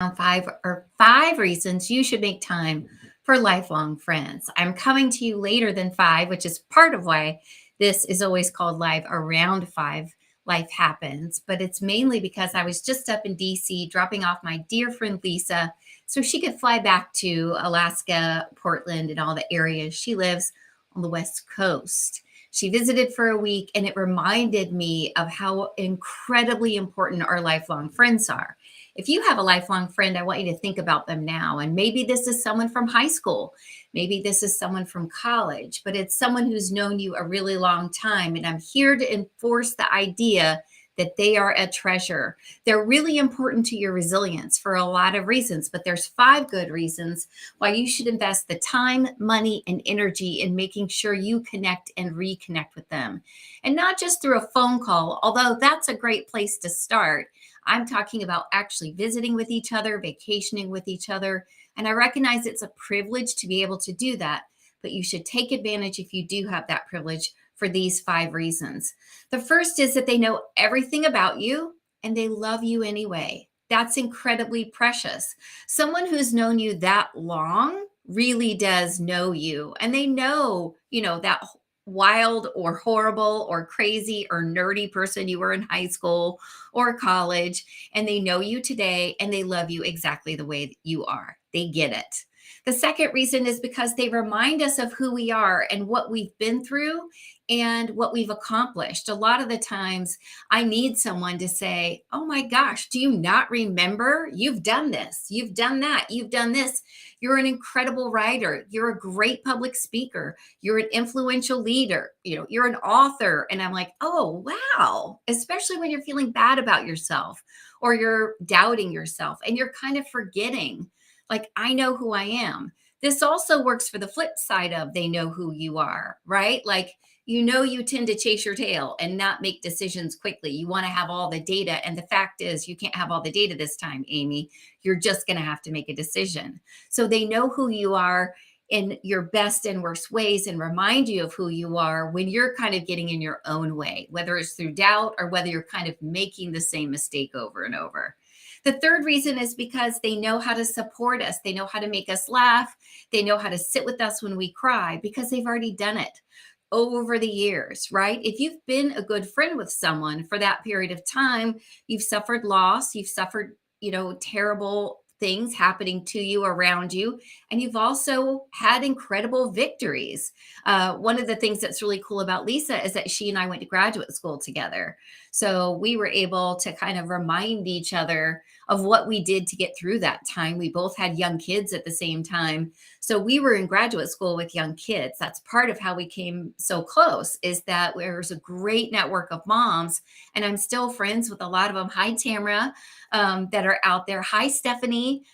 Five reasons you should make time for lifelong friends. I'm coming to you later than five, which is part of why this is always called Live Around Five. Life happens, but it's mainly because I was just up in DC dropping off my dear friend Lisa so she could fly back to Alaska, Portland, and all the areas. She lives on the West Coast. She visited for a week, and it reminded me of how incredibly important our lifelong friends are. If you have a lifelong friend, I want you to think about them now. And maybe this is someone from high school. Maybe this is someone from college, but it's someone who's known you a really long time. And I'm here to enforce the idea that they are a treasure. They're really important to your resilience for a lot of reasons, but there's five good reasons why you should invest the time, money, and energy in making sure you connect and reconnect with them. And not just through a phone call, although that's a great place to start. I'm talking about actually visiting with each other, vacationing with each other. And I recognize it's a privilege to be able to do that, but you should take advantage if you do have that privilege for these five reasons. The first is that they know everything about you and they love you anyway. That's incredibly precious. Someone who's known you that long really does know you, and they know, that wild or horrible or crazy or nerdy person you were in high school or college, and they know you today and they love you exactly the way that you are. They get it. The second reason is because they remind us of who we are and what we've been through and what we've accomplished. A lot of the times, I need someone to say, "Oh my gosh, do you not remember? You've done this, you've done that, you've done this. You're an incredible writer. You're a great public speaker. You're an influential leader. You're an author." And I'm like, "Oh, wow." Especially when you're feeling bad about yourself or you're doubting yourself and you're kind of forgetting, like, I know who I am. This also works for the flip side of they know who you are, right? Like, you tend to chase your tail and not make decisions quickly. You want to have all the data. And the fact is, you can't have all the data this time, Amy. You're just going to have to make a decision. So they know who you are in your best and worst ways and remind you of who you are when you're kind of getting in your own way, whether it's through doubt or whether you're kind of making the same mistake over and over. The third reason is because they know how to support us. They know how to make us laugh. They know how to sit with us when we cry because they've already done it over the years, right? If you've been a good friend with someone for that period of time, you've suffered loss, you've suffered, terrible things happening to you around you, and you've also had incredible victories. One of the things that's really cool about Lisa is that she and I went to graduate school together. So we were able to kind of remind each other of what we did to get through that time. We both had young kids at the same time. So we were in graduate school with young kids. That's part of how we came so close, is that there's a great network of moms, and I'm still friends with a lot of them. Hi, Tamara, that are out there. Hi, Stephanie,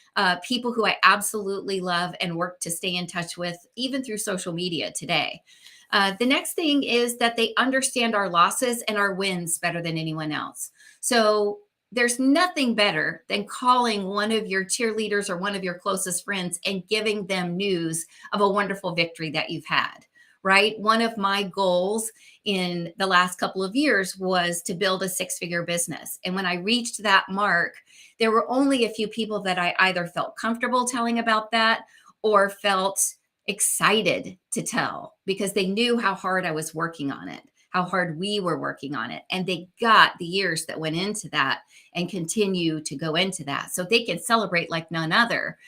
people who I absolutely love and work to stay in touch with, even through social media today. The next thing is that they understand our losses and our wins better than anyone else. So there's nothing better than calling one of your cheerleaders or one of your closest friends and giving them news of a wonderful victory that you've had, right? One of my goals in the last couple of years was to build a six-figure business. And when I reached that mark, there were only a few people that I either felt comfortable telling about that or felt excited to tell, because they knew how hard I was working on it, how hard we were working on it. And they got the years that went into that and continue to go into that. So they can celebrate like none other.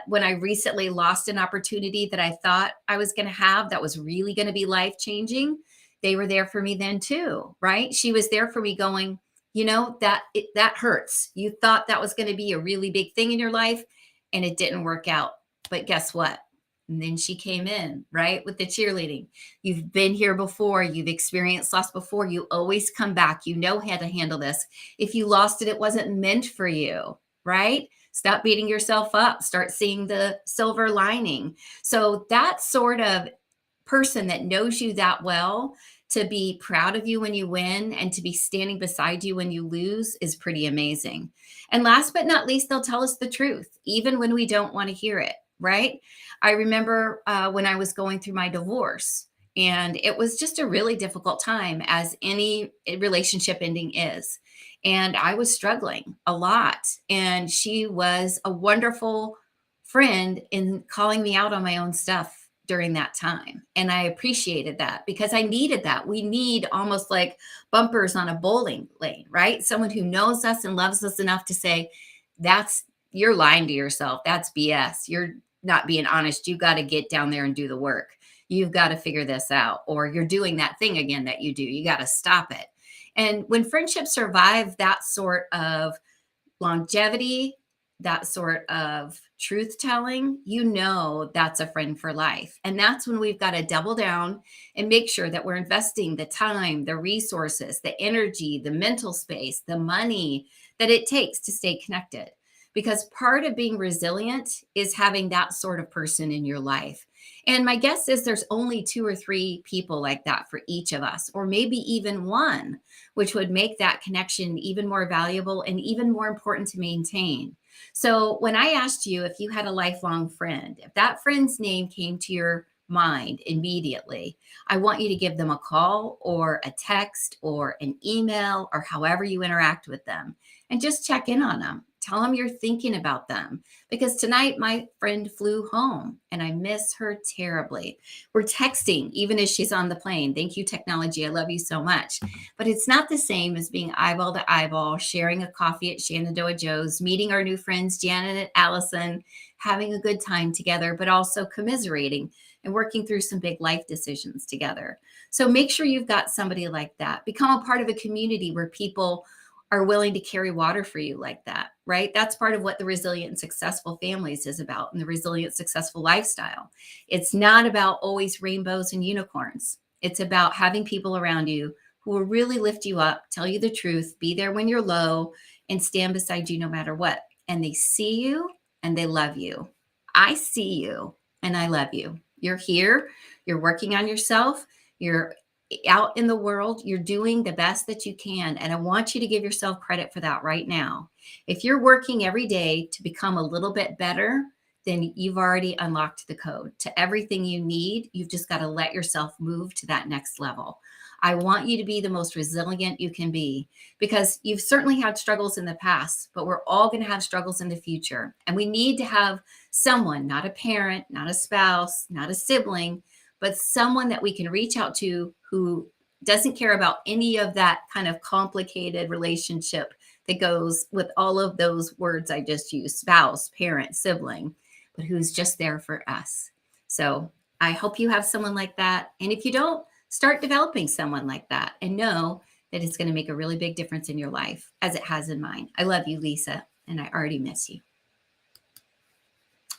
When I recently lost an opportunity that I thought I was going to have that was really going to be life changing, they were there for me then too, right? She was there for me going, that hurts. You thought that was going to be a really big thing in your life and it didn't work out. But guess what? And then she came in, right, with the cheerleading. You've been here before. You've experienced loss before. You always come back. You know how to handle this. If you lost it, it wasn't meant for you, right? Stop beating yourself up. Start seeing the silver lining. So that sort of person that knows you that well, to be proud of you when you win and to be standing beside you when you lose, is pretty amazing. And last but not least, they'll tell us the truth, even when we don't want to hear it, right? I remember when I was going through my divorce, And it was just a really difficult time, as any relationship ending is. And I was struggling a lot. And she was a wonderful friend in calling me out on my own stuff during that time. And I appreciated that because I needed that. We need almost like bumpers on a bowling lane, right? Someone who knows us and loves us enough to say, that's, you're lying to yourself. That's BS. You're not being honest. You got to get down there and do the work. You've got to figure this out, or you're doing that thing again that you do. You got to stop it. And when friendships survive that sort of longevity, that sort of truth telling, you know that's a friend for life. And that's when we've got to double down and make sure that we're investing the time, the resources, the energy, the mental space, the money that it takes to stay connected. Because part of being resilient is having that sort of person in your life. And my guess is there's only 2 or 3 people like that for each of us, or maybe even one, which would make that connection even more valuable and even more important to maintain. So, when I asked you if you had a lifelong friend, if that friend's name came to your mind immediately, I want you to give them a call or a text or an email or however you interact with them, and just check in on them. Tell them you're thinking about them, because tonight my friend flew home and I miss her terribly. We're texting even as she's on the plane. Thank you, technology. I love you so much. But it's not the same as being eyeball to eyeball, sharing a coffee at Shenandoah Joe's, meeting our new friends, Janet and Allison, having a good time together, but also commiserating and working through some big life decisions together. So make sure you've got somebody like that. Become a part of a community where people are willing to carry water for you like that, right? That's part of what the resilient and successful families is about, and the resilient, successful lifestyle. It's not about always rainbows and unicorns. It's about having people around you who will really lift you up, tell you the truth, be there when you're low, and stand beside you no matter what. And they see you and they love you. I see you and I love you. You're here, you're working on yourself, you're out in the world, you're doing the best that you can. And I want you to give yourself credit for that right now. If you're working every day to become a little bit better, then you've already unlocked the code to everything you need. You've just got to let yourself move to that next level. I want you to be the most resilient you can be, because you've certainly had struggles in the past, but we're all going to have struggles in the future. And we need to have someone, not a parent, not a spouse, not a sibling, but someone that we can reach out to who doesn't care about any of that kind of complicated relationship that goes with all of those words I just used: spouse, parent, sibling, but who's just there for us. So I hope you have someone like that. And if you don't, start developing someone like that and know that it's going to make a really big difference in your life, as it has in mine. I love you, Lisa, and I already miss you.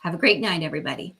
Have a great night, everybody.